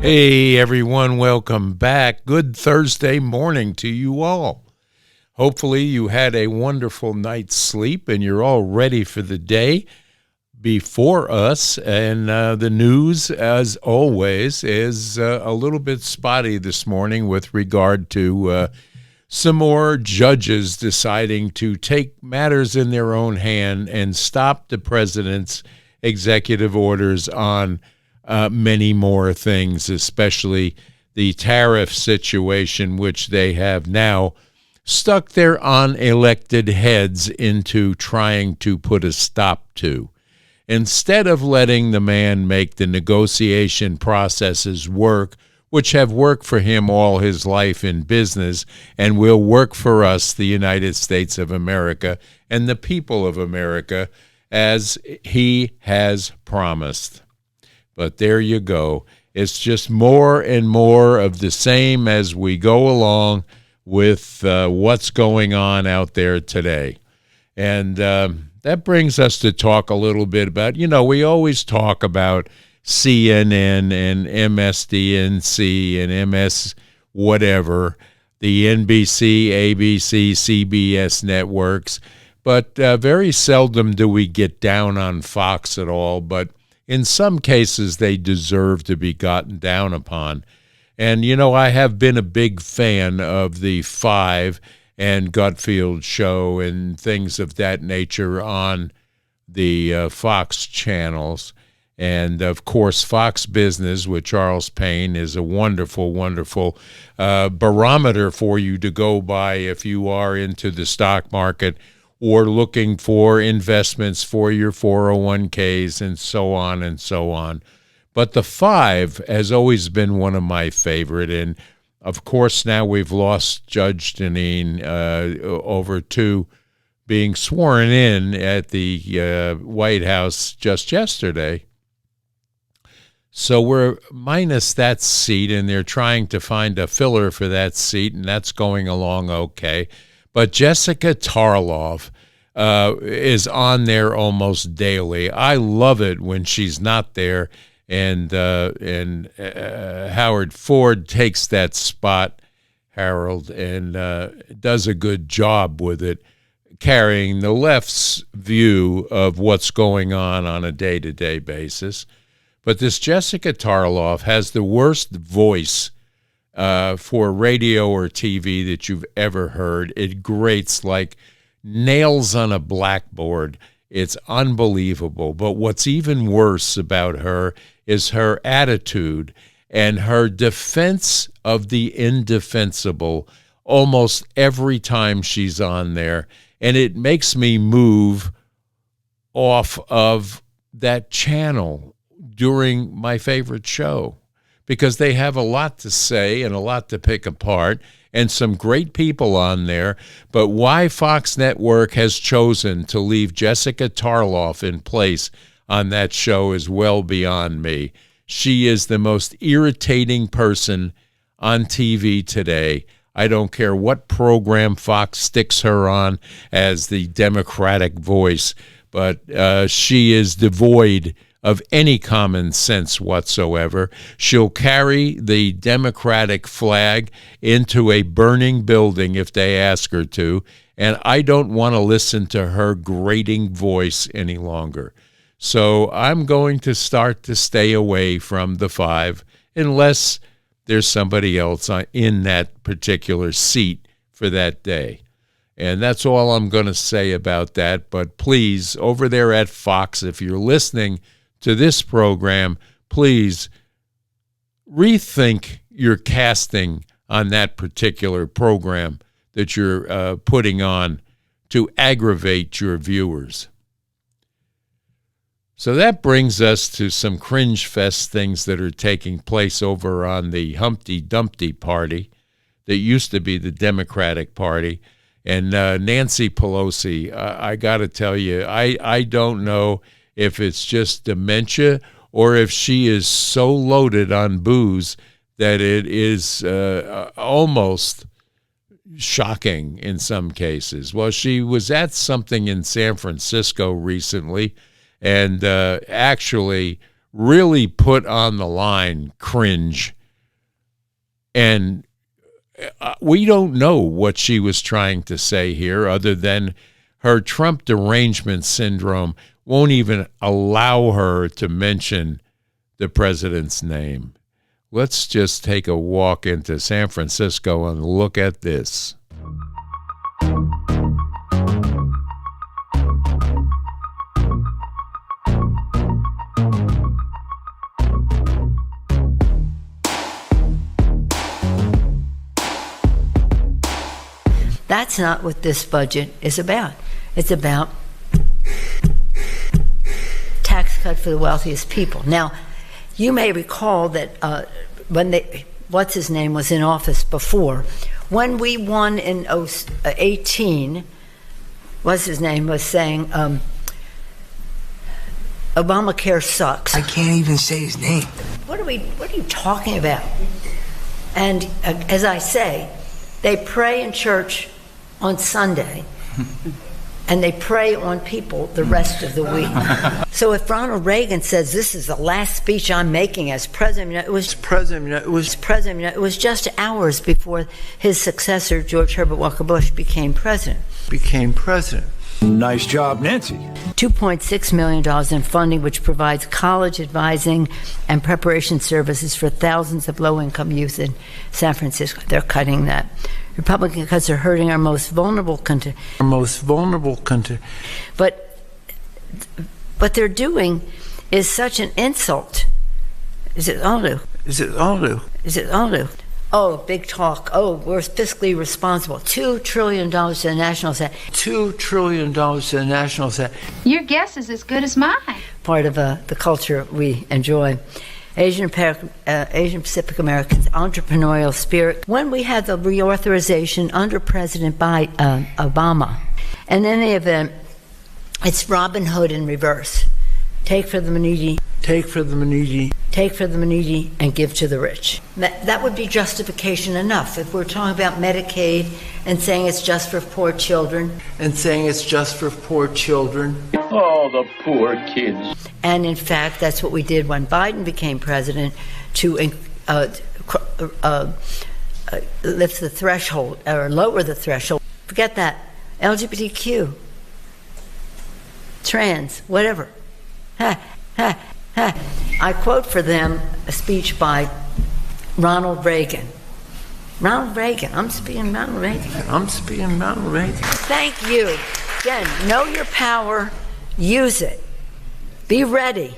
Hey everyone, welcome back. Good Thursday morning to you all. Hopefully you had a wonderful night's sleep and you're all ready for the day before us. And the news, as always, is a little bit spotty this morning with regard to some more judges deciding to take matters in their own hand and stop the president's executive orders on many more things, especially the tariff situation, which they have now stuck their unelected heads into trying to put a stop to. Instead of letting the man make the negotiation processes work, which have worked for him all his life in business and will work for us, the United States of America, and the people of America, as he has promised. But there you go. It's just more and more of the same as we go along with what's going on out there today. And that brings us to talk a little bit about, we always talk about CNN and MSDNC and MS whatever, the NBC, ABC, CBS networks, but very seldom do we get down on Fox at all, but in some cases, they deserve to be gotten down upon. And, I have been a big fan of the Five and Gutfield show and things of that nature on the Fox channels. And, of course, Fox Business with Charles Payne is a wonderful, wonderful barometer for you to go by if you are into the stock market or looking for investments for your 401ks and so on and so on. But the Five has always been one of my favorite. And, of course, now we've lost Judge Deneen over to being sworn in at the White House just yesterday. So we're minus that seat, and they're trying to find a filler for that seat, and that's going along okay. But Jessica Tarlov is on there almost daily. I love it when she's not there, and Howard Ford takes that spot, Harold, and does a good job with it, carrying the left's view of what's going on a day-to-day basis. But this Jessica Tarlov has the worst voice for radio or TV that you've ever heard. It grates like nails on a blackboard. It's unbelievable. But what's even worse about her is her attitude and her defense of the indefensible almost every time she's on there. And it makes me move off of that channel during my favorite show, because they have a lot to say and a lot to pick apart and some great people on there. But why Fox Network has chosen to leave Jessica Tarlov in place on that show is well beyond me. She is the most irritating person on TV today. I don't care what program Fox sticks her on as the Democratic voice, but she is devoid of any common sense whatsoever. She'll carry the Democratic flag into a burning building if they ask her to, and I don't want to listen to her grating voice any longer. So I'm going to start to stay away from the Five unless there's somebody else in that particular seat for that day. And that's all I'm going to say about that. But please, over there at Fox, if you're listening to this program, please rethink your casting on that particular program that you're putting on to aggravate your viewers. So that brings us to some cringe fest things that are taking place over on the Humpty Dumpty Party that used to be the Democratic Party. And Nancy Pelosi, I got to tell you, I don't know if it's just dementia or if she is so loaded on booze that it is almost shocking in some cases. Well, she was at something in San Francisco recently and actually really put on the line cringe. And we don't know what she was trying to say here other than her Trump derangement syndrome won't even allow her to mention the president's name. Let's just take a walk into San Francisco and look at this. That's not what this budget is about. It's about tax cut for the wealthiest people. Now, you may recall that when what's his name was in office before, when we won in 18, what's his name was saying, Obamacare sucks. I can't even say his name. What are you talking about? And as I say, they pray in church on Sunday, and they prey on people the rest of the week. So if Ronald Reagan says this is the last speech I'm making as president, it was just hours before his successor, George Herbert Walker Bush, became president. Nice job, Nancy. $2.6 million in funding, which provides college advising and preparation services for thousands of low-income youth in San Francisco. They're cutting that. Republican cuts are hurting our most vulnerable country. But what they're doing is such an insult. Is it all new? Oh, big talk. Oh, we're fiscally responsible. $2 trillion to the national debt. Your guess is as good as mine. Part of the culture we enjoy. Asian Pacific Americans, entrepreneurial spirit. When we had the reauthorization under President Obama, and in any event, it's Robin Hood in reverse. Take from the needy, and give to the rich. That would be justification enough if we're talking about Medicaid and saying it's just for poor children. Oh, the poor kids. And in fact, that's what we did when Biden became president, to lift the threshold or lower the threshold. Forget that. LGBTQ, trans, whatever. I quote for them a speech by Ronald Reagan. I'm speaking Ronald Reagan. Thank you. Again, know your power, use it. Be ready.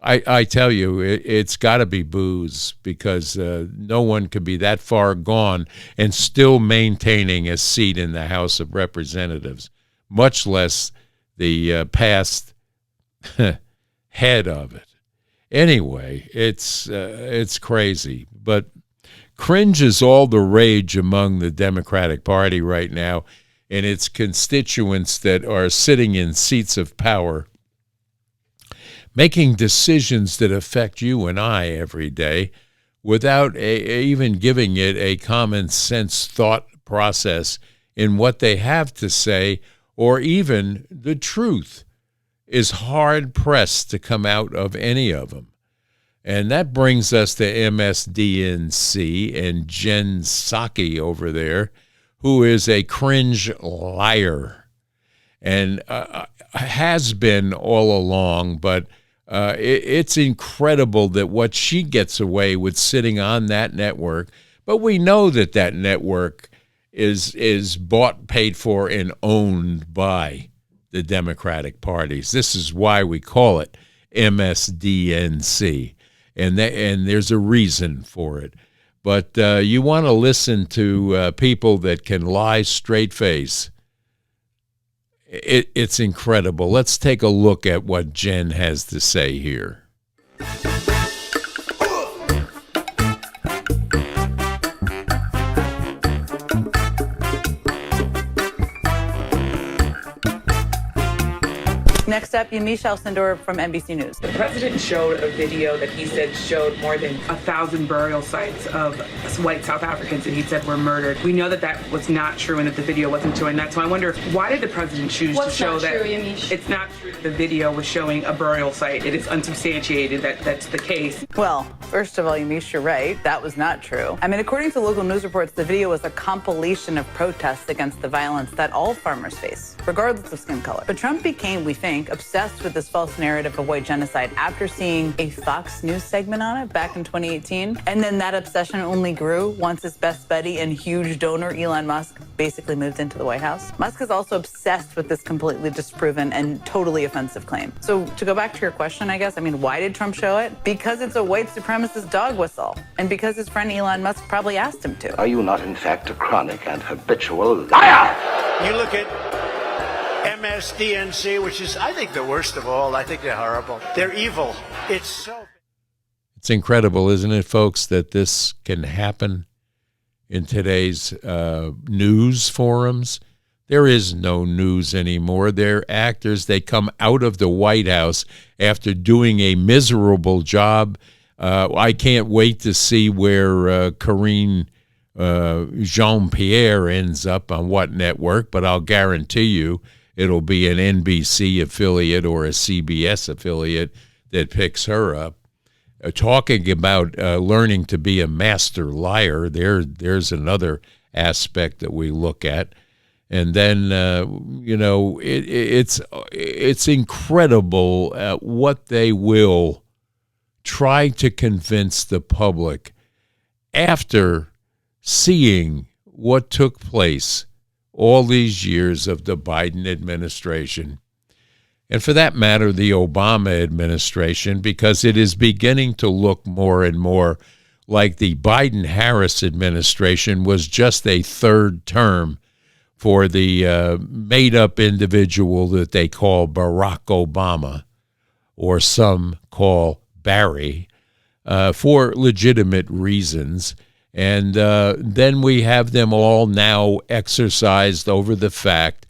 I tell you, it's got to be booze, because no one could be that far gone and still maintaining a seat in the House of Representatives, much less the past head of it. Anyway, it's crazy. But cringe is all the rage among the Democratic Party right now, and its constituents that are sitting in seats of power, making decisions that affect you and I every day without even giving it a common sense thought process in what they have to say, or even the truth is hard pressed to come out of any of them. And that brings us to MSDNC and Jen Psaki over there, who is a cringe liar and has been all along, but it's incredible that what she gets away with sitting on that network. But we know that that network is bought, paid for, and owned by the Democratic parties. This is why we call it MSDNC, and there's a reason for it. But you want to listen to people that can lie straight face. It's incredible. Let's take a look at what Jen has to say here. Next up, Yamiche Alcindor from NBC News. The president showed a video that he said showed more than 1,000 burial sites of white South Africans that he said were murdered. We know that that was not true and that the video wasn't showing that. So I wonder, why did the president choose to show that? True, Yamiche? It's not true. The video was showing a burial site. It is unsubstantiated that that's the case. Well, first of all, Yamiche, you're right. That was not true. I mean, according to local news reports, the video was a compilation of protests against the violence that all farmers face, regardless of skin color. But Trump became, we think, obsessed with this false narrative of white genocide after seeing a Fox News segment on it back in 2018. And then that obsession only grew once his best buddy and huge donor, Elon Musk, basically moved into the White House. Musk is also obsessed with this completely disproven and totally offensive claim. So to go back to your question, I guess, I mean, why did Trump show it? Because it's a white supremacist dog whistle. And because his friend Elon Musk probably asked him to. Are you not, in fact, a chronic and habitual liar? You look at MSDNC, which is, I think, the worst of all. I think they're horrible. They're evil. It's incredible, isn't it, folks, that this can happen in today's news forums. There is no news anymore. They're actors. They come out of the White House after doing a miserable job. I can't wait to see where Karine Jean-Pierre ends up on what network, but I'll guarantee you it'll be an NBC affiliate or a CBS affiliate that picks her up. Talking about learning to be a master liar, there's another aspect that we look at. And then, it's incredible what they will try to convince the public after seeing what took place all these years of the Biden administration. And for that matter, the Obama administration, because it is beginning to look more and more like the Biden-Harris administration was just a third term for the made-up individual that they call Barack Obama, or some call Barry, for legitimate reasons. And then we have them all now exercised over the fact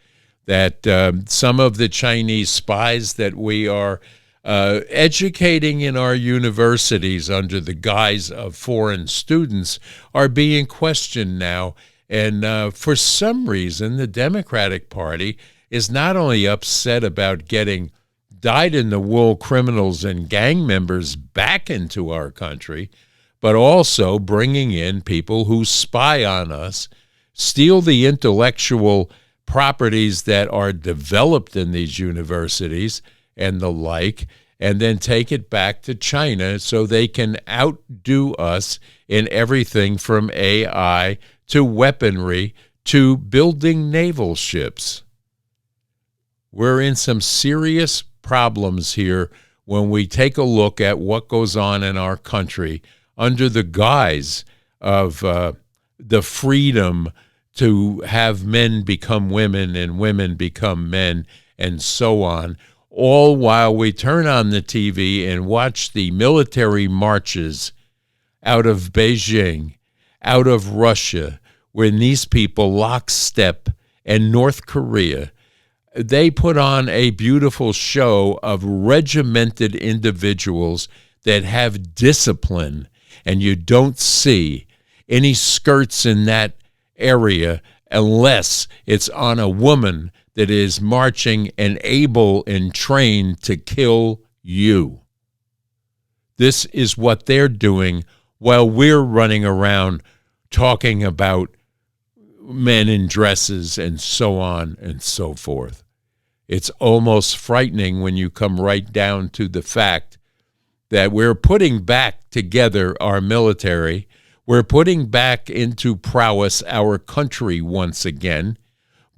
that some of the Chinese spies that we are educating in our universities under the guise of foreign students are being questioned now. And for some reason, the Democratic Party is not only upset about getting dyed-in-the-wool criminals and gang members back into our country, but also bringing in people who spy on us, steal the intellectual properties that are developed in these universities and the like, and then take it back to China so they can outdo us in everything from AI to weaponry to building naval ships. We're in some serious problems here when we take a look at what goes on in our country under the guise of the freedom to have men become women and women become men and so on, all while we turn on the TV and watch the military marches out of Beijing, out of Russia, when these people lockstep, and North Korea, they put on a beautiful show of regimented individuals that have discipline, and you don't see any skirts in that area unless it's on a woman that is marching and able and trained to kill you. This is what they're doing while we're running around talking about men in dresses and so on and so forth. It's almost frightening when you come right down to the fact that we're putting back together our military. We're putting back into prowess our country once again,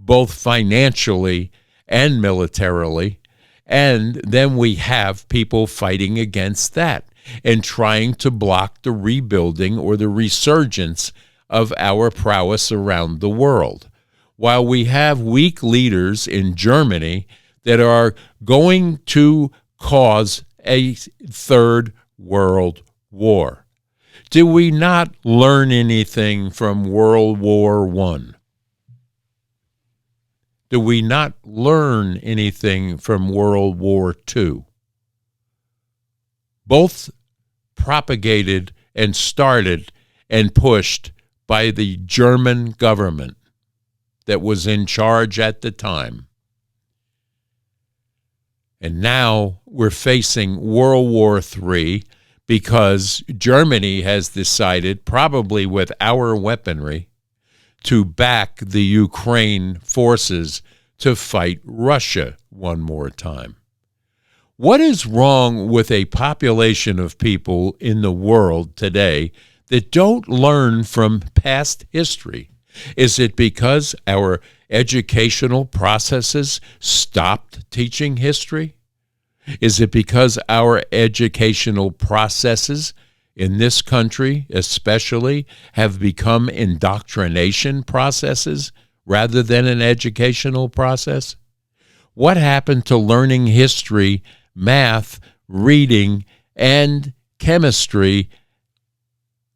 both financially and militarily. And then we have people fighting against that and trying to block the rebuilding or the resurgence of our prowess around the world. While we have weak leaders in Germany that are going to cause a third world war. Do we not learn anything from World War I? do we not learn anything from World War II? Both propagated and started and pushed by the German government that was in charge at the time. And now we're facing World War III because Germany has decided, probably with our weaponry, to back the Ukraine forces to fight Russia one more time. What is wrong with a population of people in the world today that don't learn from past history? Is it because our educational processes stopped teaching history? Is it because our educational processes in this country especially have become indoctrination processes rather than an educational process? What happened to learning history, math, reading, and chemistry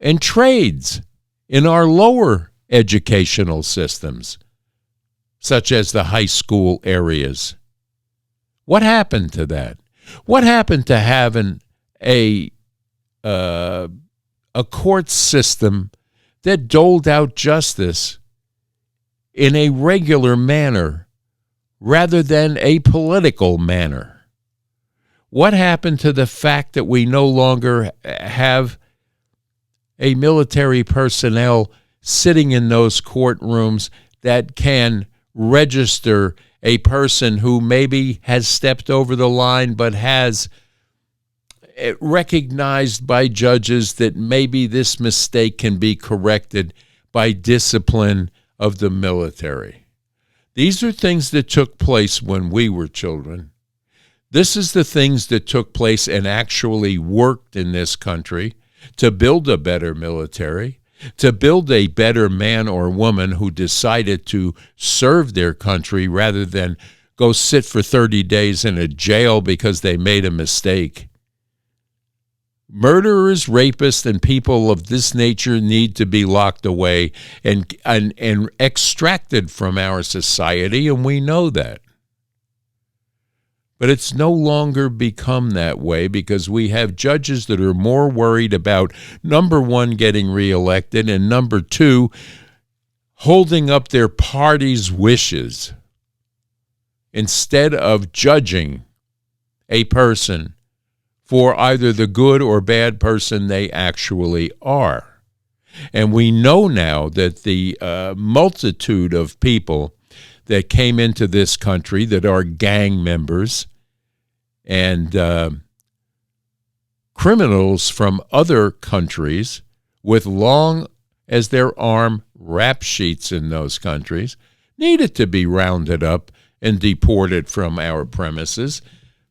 and trades in our lower educational systems, such as the high school areas? What happened to that? What happened to having a court system that doled out justice in a regular manner rather than a political manner? What happened to the fact that we no longer have a military personnel sitting in those courtrooms that can register a person who maybe has stepped over the line but has recognized by judges that maybe this mistake can be corrected by discipline of the military? These are things that took place when we were children. This is the things that took place and actually worked in this country to build a better military, to build a better man or woman who decided to serve their country rather than go sit for 30 days in a jail because they made a mistake. Murderers, rapists, and people of this nature need to be locked away and extracted from our society, and we know that. But it's no longer become that way because we have judges that are more worried about, number one, getting reelected, and number two, holding up their party's wishes instead of judging a person for either the good or bad person they actually are. And we know now that the multitude of people that came into this country that are gang members and criminals from other countries with long as their arm rap sheets in those countries needed to be rounded up and deported from our premises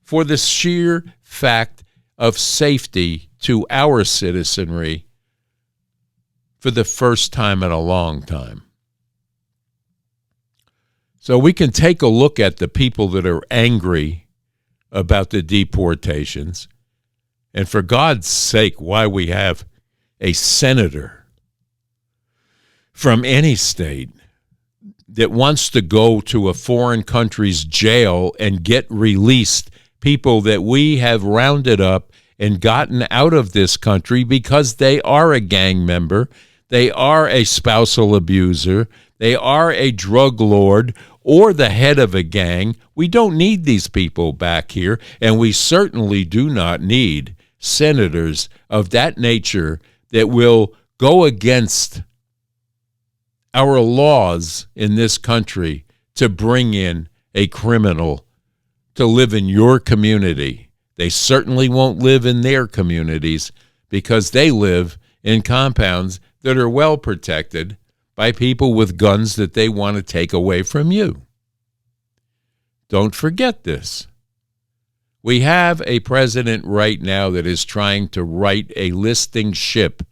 for the sheer fact of safety to our citizenry for the first time in a long time. So we can take a look at the people that are angry about the deportations, and for God's sake, why we have a senator from any state that wants to go to a foreign country's jail and get released people that we have rounded up and gotten out of this country because they are a gang member, they are a spousal abuser, they are a drug lord, or the head of a gang. We don't need these people back here, and we certainly do not need senators of that nature that will go against our laws in this country to bring in a criminal to live in your community. They certainly won't live in their communities because they live in compounds that are well protected by people with guns that they want to take away from you. Don't forget this. We have a president right now that is trying to right a listing ship,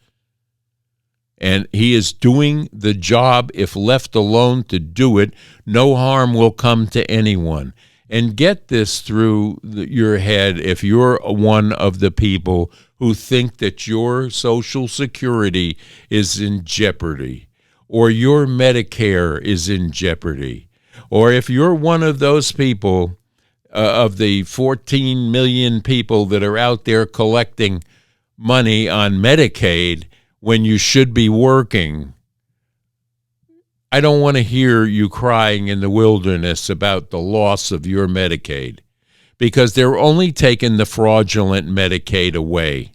and he is doing the job. If left alone to do it, no harm will come to anyone. And get this through your head if you're one of the people who think that your Social Security is in jeopardy, or your Medicare is in jeopardy, or if you're one of those people, of the 14 million people that are out there collecting money on Medicaid when you should be working, I don't want to hear you crying in the wilderness about the loss of your Medicaid, because they're only taking the fraudulent Medicaid away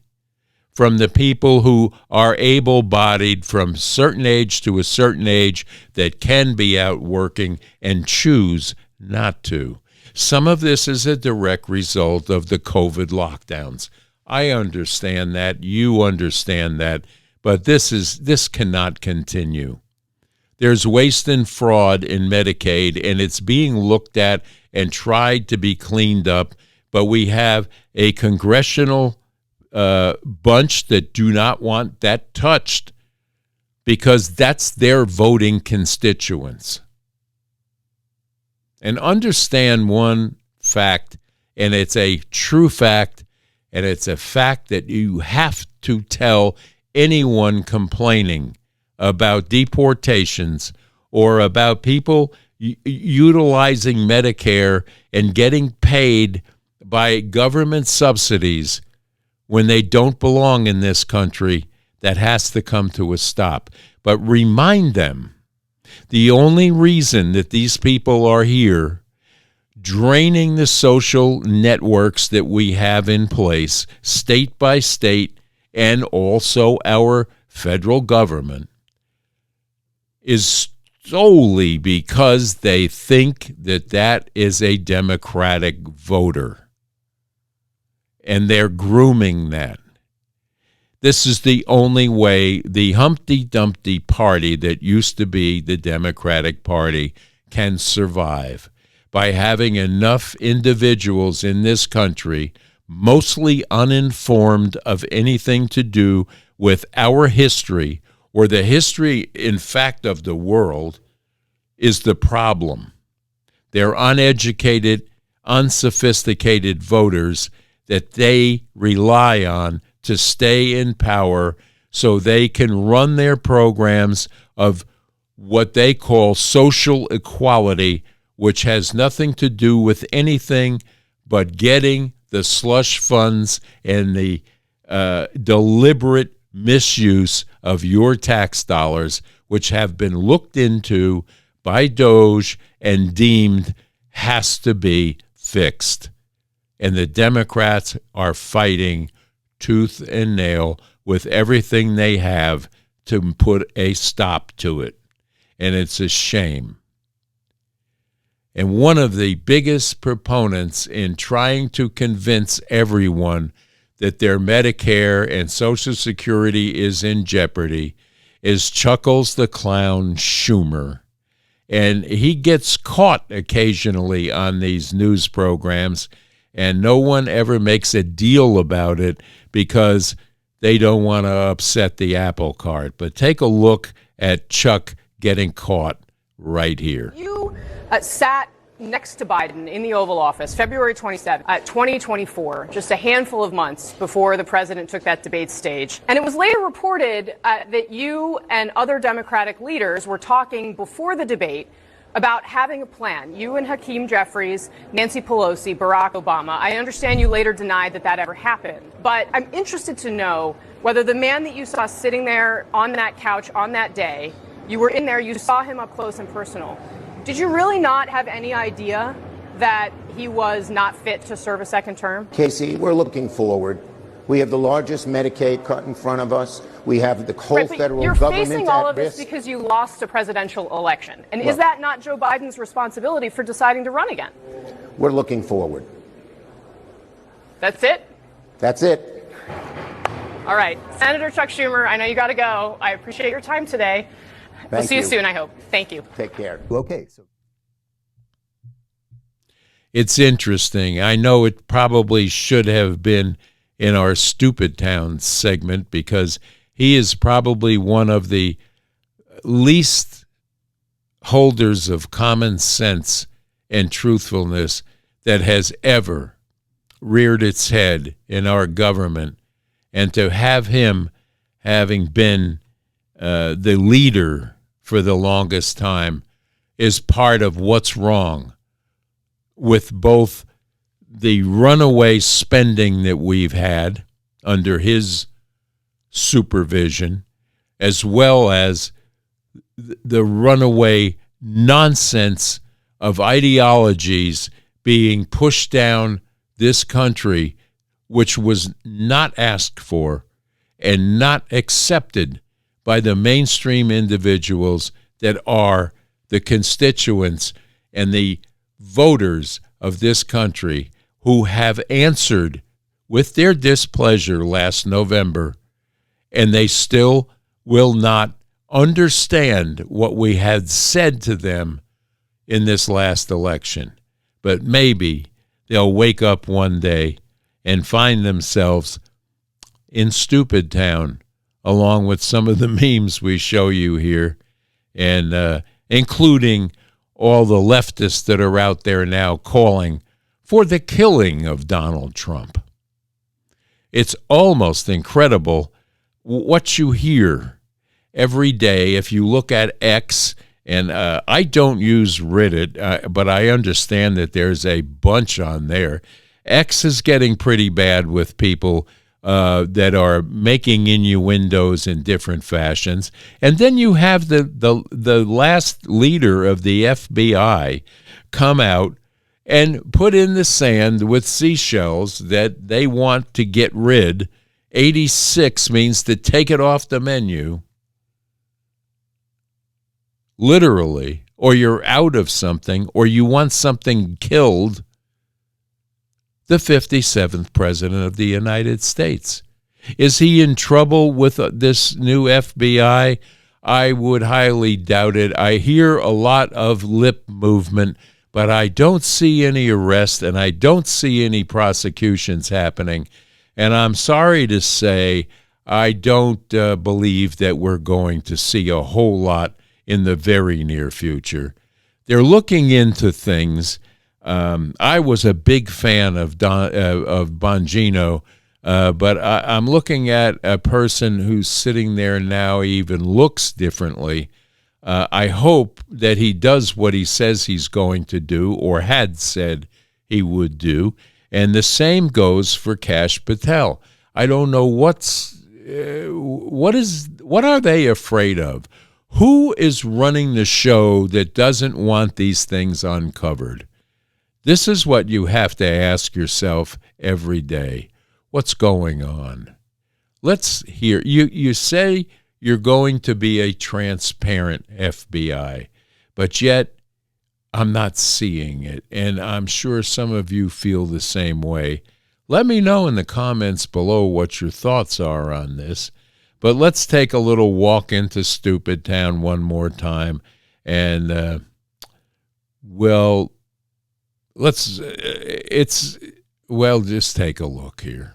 from the people who are able-bodied from a certain age to a certain age that can be out working and choose not to. Some of this is a direct result of the COVID lockdowns. I understand that. You understand that. But this cannot continue. There's waste and fraud in Medicaid, and it's being looked at and tried to be cleaned up. But we have a congressional bunch that do not want that touched because that's their voting constituents. And understand one fact, and it's a true fact, and it's a fact that you have to tell anyone complaining about deportations or about people utilizing Medicare and getting paid by government subsidies when they don't belong in this country. That has to come to a stop. But remind them, the only reason that these people are here, draining the social networks that we have in place, state by state, and also our federal government, is solely because they think that that is a Democratic voter. And they're grooming that. This is the only way the Humpty Dumpty party that used to be the Democratic Party can survive, by having enough individuals in this country, mostly uninformed of anything to do with our history, or the history, in fact, of the world, is the problem. They're uneducated, unsophisticated voters that they rely on to stay in power so they can run their programs of what they call social equality, which has nothing to do with anything but getting the slush funds and the deliberate misuse of your tax dollars, which have been looked into by DOJ and deemed has to be fixed. And the Democrats are fighting tooth and nail with everything they have to put a stop to it. And it's a shame. And one of the biggest proponents in trying to convince everyone that their Medicare and Social Security is in jeopardy is Chuckles the Clown Schumer. And he gets caught occasionally on these news programs, and no one ever makes a deal about it because they don't want to upset the apple cart. But take a look at Chuck getting caught right here. You sat next to Biden in the Oval Office February 27, 2024, just a handful of months before the president took that debate stage. And it was later reported that you and other Democratic leaders were talking before the debate about having a plan. You and Hakeem Jeffries, Nancy Pelosi, Barack Obama. I understand you later denied that that ever happened. But I'm interested to know whether the man that you saw sitting there on that couch on that day, you were in there, you saw him up close and personal. Did you really not have any idea that he was not fit to serve a second term? Casey, we're looking forward. We have the largest Medicaid cut in front of us. We have the whole federal you're government facing all at of this risk. because you lost a presidential election. And Look, is that not Joe Biden's responsibility for deciding to run again? We're looking forward. That's it? That's it. All right. Senator Chuck Schumer, I know you got to go. I appreciate your time today. We'll see you soon, I hope. Thank you. Take care. Okay. It's interesting. I know it probably should have been in our Stupid Town segment because he is probably one of the least holders of common sense and truthfulness that has ever reared its head in our government. And to have him having been the leader for the longest time is part of what's wrong with both the runaway spending that we've had under his supervision, as well as the runaway nonsense of ideologies being pushed down this country, which was not asked for and not accepted by the mainstream individuals that are the constituents and the voters of this country who have answered with their displeasure last November, and they still will not understand what we had said to them in this last election. But maybe they'll wake up one day and find themselves in Stupid Town, along with some of the memes we show you here, and including all the leftists that are out there now calling for the killing of Donald Trump. It's almost incredible what you hear every day. If you look at X, and I don't use Reddit, but I understand that there's a bunch on there. X is getting pretty bad with people that are making innuendos in different fashions. And then you have the last leader of the FBI come out and put in the sand with seashells that they want to get rid. 86 means to take it off the menu, literally, or you're out of something, or you want something killed. The 57th president of the United States. Is he in trouble with this new FBI? I would highly doubt it. I hear a lot of lip movement, but I don't see any arrest and I don't see any prosecutions happening. And I'm sorry to say, I don't believe that we're going to see a whole lot in the very near future. They're looking into things. I was a big fan of Bongino, but I'm looking at a person who's sitting there now even looks differently. I hope that he does what he says he's going to do or had said he would do, and the same goes for Kash Patel. I don't know what are they afraid of? Who is running the show that doesn't want these things uncovered? This is what you have to ask yourself every day. What's going on? Let's hear. You say you're going to be a transparent FBI, but yet I'm not seeing it, and I'm sure some of you feel the same way. Let me know in the comments below what your thoughts are on this. But let's take a little walk into Stupid Town one more time, and just take a look here.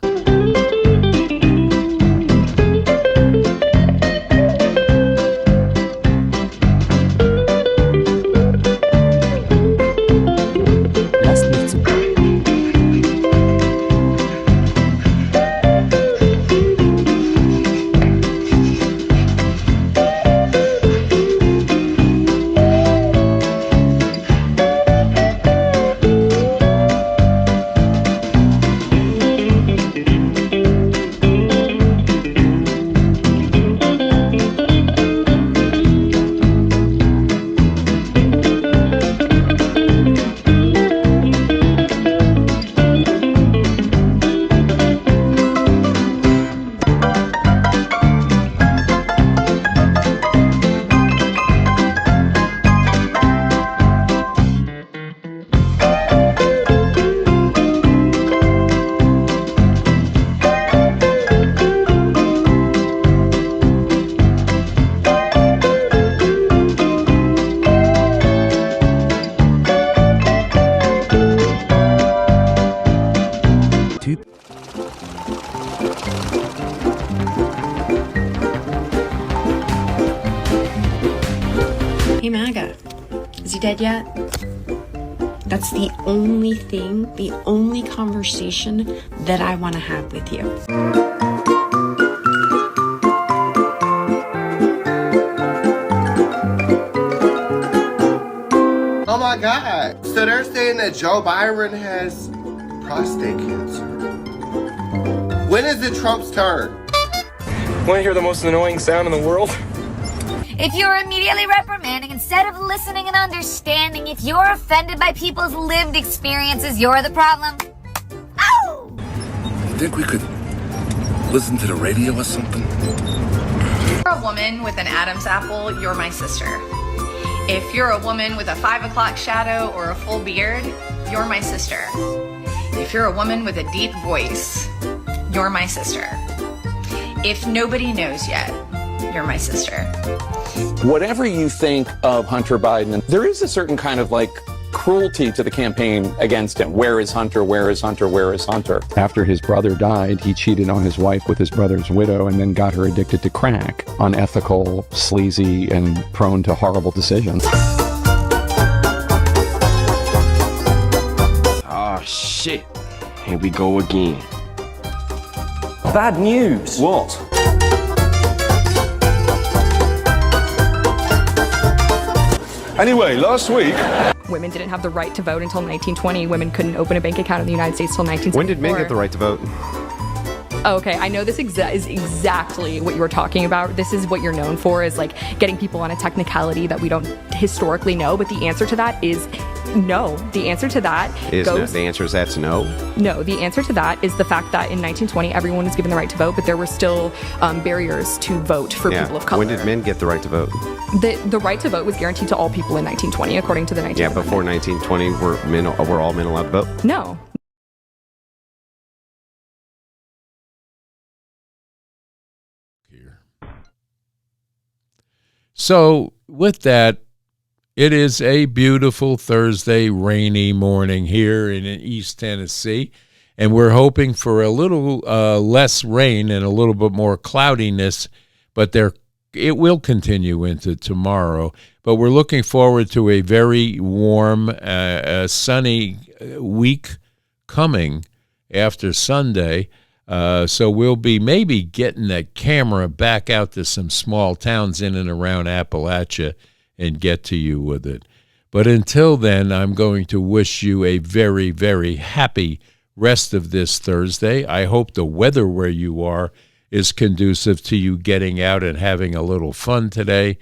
Hey MAGA, is he dead yet? That's the only thing, the only conversation that I want to have with you. God. So they're saying that Joe Byron has prostate cancer. When is it Trump's turn? Want to hear the most annoying sound in the world? If you're immediately reprimanding instead of listening and understanding, if you're offended by people's lived experiences, you're the problem. Oh! You think we could listen to the radio or something? If you're a woman with an Adam's apple, you're my sister. If you're a woman with a 5 o'clock shadow or a full beard, you're my sister. If you're a woman with a deep voice, you're my sister. If nobody knows yet, you're my sister. Whatever you think of Hunter Biden, there is a certain kind of cruelty to the campaign against him. Where is Hunter? Where is Hunter? Where is Hunter? After his brother died, he cheated on his wife with his brother's widow and then got her addicted to crack. Unethical, sleazy, and prone to horrible decisions. Oh, shit. Here we go again. Bad news. What? Anyway, last week... Women didn't have the right to vote until 1920. Women couldn't open a bank account in the United States until 1974. When did men get the right to vote? Oh, okay, I know this is exactly what you were talking about. This is what you're known for, is getting people on a technicality that we don't historically know. But the answer to that is no. The answer to that The answer is that's no? No, the answer to that is the fact that in 1920, everyone was given the right to vote, but there were still barriers to vote for people of color. When did men get the right to vote? The right to vote was guaranteed to all people in 1920, according to the 1920. Yeah, before 1920, were all men allowed to vote? No. So with that, it is a beautiful Thursday, rainy morning here in East Tennessee, and we're hoping for a little less rain and a little bit more cloudiness, but it will continue into tomorrow. But we're looking forward to a very warm, sunny week coming after Sunday. So we'll be maybe getting that camera back out to some small towns in and around Appalachia and get to you with it. But until then, I'm going to wish you a very, very happy rest of this Thursday. I hope the weather where you are is conducive to you getting out and having a little fun today.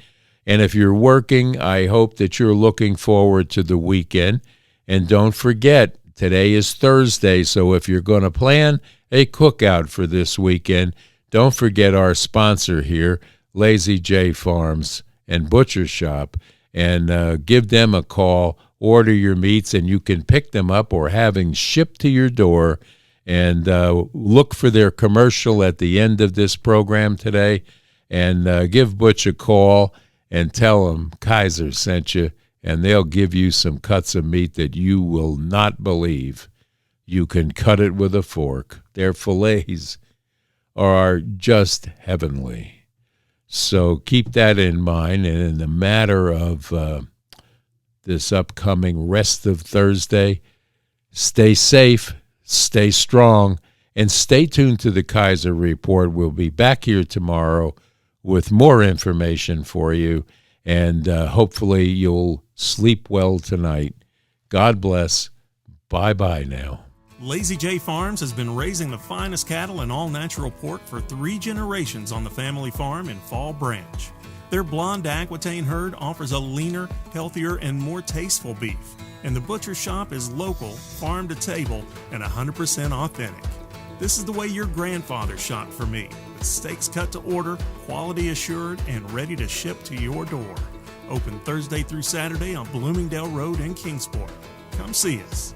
And if you're working, I hope that you're looking forward to the weekend. And don't forget, today is Thursday, so if you're going to plan a cookout for this weekend, don't forget our sponsor here, Lazy J Farms and Butcher Shop, and give them a call, order your meats, and you can pick them up or having shipped to your door. And look for their commercial at the end of this program today, and give Butch a call and tell him Kaiser sent you, and they'll give you some cuts of meat that you will not believe. You can cut it with a fork. Their fillets are just heavenly. So keep that in mind. And in the matter of this upcoming rest of Thursday, stay safe, stay strong, and stay tuned to the Kaiser Report. We'll be back here tomorrow with more information for you, and hopefully you'll sleep well tonight. God bless. Bye-bye now. Lazy J Farms has been raising the finest cattle and all-natural pork for 3 generations on the family farm in Fall Branch. Their blonde Aquitaine herd offers a leaner, healthier, and more tasteful beef. And the butcher shop is local, farm to table, and 100% authentic. This is the way your grandfather shopped for me, with steaks cut to order, quality assured, and ready to ship to your door. Open Thursday through Saturday on Bloomingdale Road in Kingsport. Come see us.